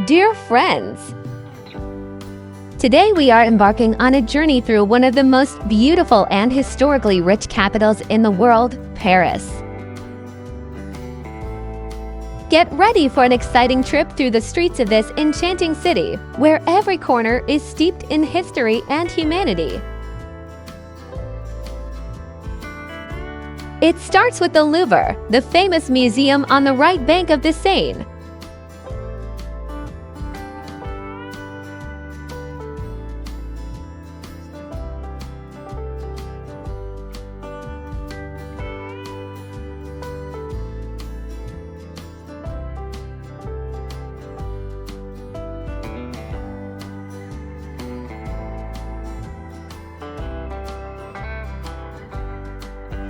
Dear friends, today we are embarking on a journey through one of the most beautiful and historically rich capitals in the world, Paris. Get ready for an exciting trip through the streets of this enchanting city, where every corner is steeped in history and humanity. It starts with the Louvre, the famous museum on the right bank of the Seine.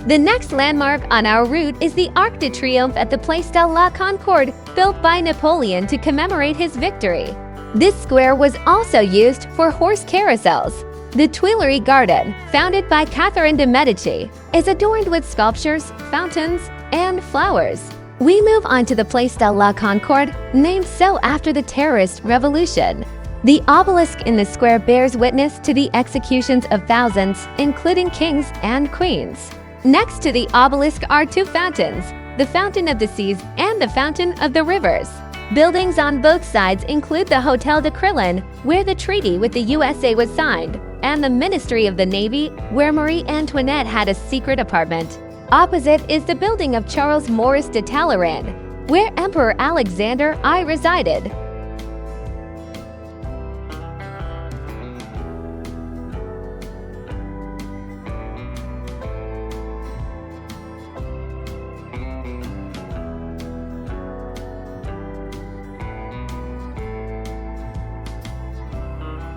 The next landmark on our route is the Arc de Triomphe at the Place de la Concorde, built by Napoleon to commemorate his victory. This square was also used for horse carousels. The Tuileries Garden, founded by Catherine de' Medici, is adorned with sculptures, fountains, and flowers. We move on to the Place de la Concorde, named so after the terrorist revolution. The obelisk in the square bears witness to the executions of thousands, including kings and queens. Next to the obelisk are two fountains, the Fountain of the Seas and the Fountain of the Rivers. Buildings on both sides include the Hôtel de Crillon, where the treaty with the USA was signed, and the Ministry of the Navy, where Marie Antoinette had a secret apartment. Opposite is the building of Charles Maurice de Talleyrand, where Emperor Alexander I resided.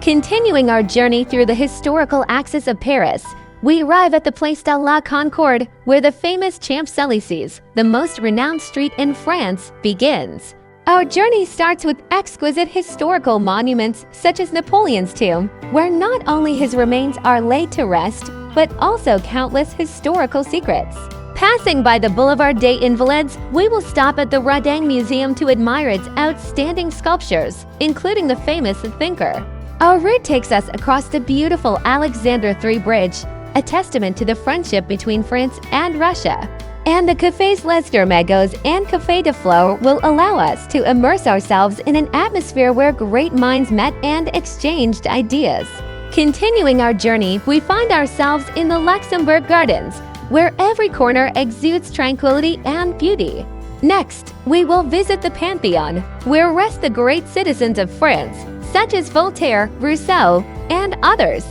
Continuing our journey through the historical axis of Paris, we arrive at the Place de la Concorde, where the famous Champs-Élysées, the most renowned street in France, begins. Our journey starts with exquisite historical monuments such as Napoleon's tomb, where not only his remains are laid to rest, but also countless historical secrets. Passing by the Boulevard des Invalides, we will stop at the Rodin Museum to admire its outstanding sculptures, including the famous thinker. Our route takes us across the beautiful Alexander III Bridge, a testament to the friendship between France and Russia. And the Cafés Les Dormegos and Café de Flore will allow us to immerse ourselves in an atmosphere where great minds met and exchanged ideas. Continuing our journey, we find ourselves in the Luxembourg Gardens, where every corner exudes tranquility and beauty. Next, we will visit the Pantheon, where rest the great citizens of France, such as Voltaire, Rousseau, and others.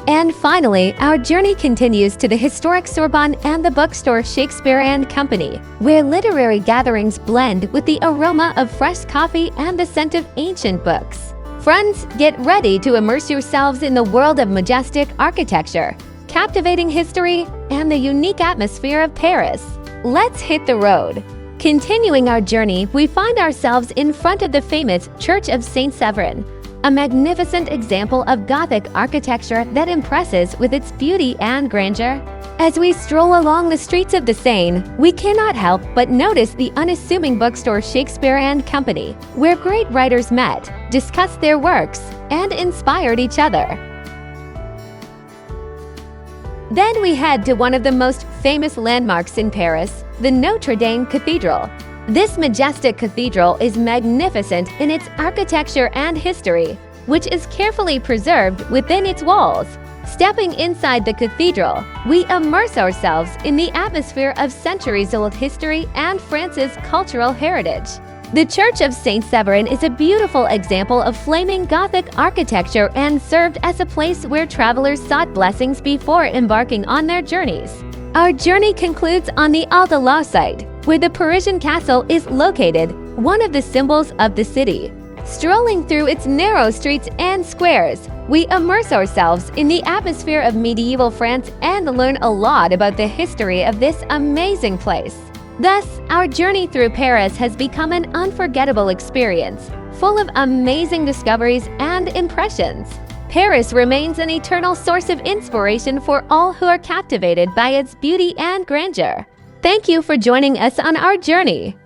And finally, our journey continues to the historic Sorbonne and the bookstore Shakespeare & Company, where literary gatherings blend with the aroma of fresh coffee and the scent of ancient books. Friends, get ready to immerse yourselves in the world of majestic architecture, captivating history, and the unique atmosphere of Paris. Let's hit the road. Continuing our journey, we find ourselves in front of the famous Church of Saint Severin, a magnificent example of Gothic architecture that impresses with its beauty and grandeur. As we stroll along the streets of the Seine, we cannot help but notice the unassuming bookstore Shakespeare & Company, where great writers met, discussed their works, and inspired each other. Then we head to one of the most famous landmarks in Paris, the Notre Dame Cathedral. This majestic cathedral is magnificent in its architecture and history, which is carefully preserved within its walls. Stepping inside the cathedral, we immerse ourselves in the atmosphere of centuries-old history and France's cultural heritage. The Church of Saint Severin is a beautiful example of flaming Gothic architecture and served as a place where travelers sought blessings before embarking on their journeys. Our journey concludes on the Al Dalal site, where the Parisian castle is located, one of the symbols of the city. Strolling through its narrow streets and squares, we immerse ourselves in the atmosphere of medieval France and learn a lot about the history of this amazing place. Thus, our journey through Paris has become an unforgettable experience, full of amazing discoveries and impressions. Paris remains an eternal source of inspiration for all who are captivated by its beauty and grandeur. Thank you for joining us on our journey.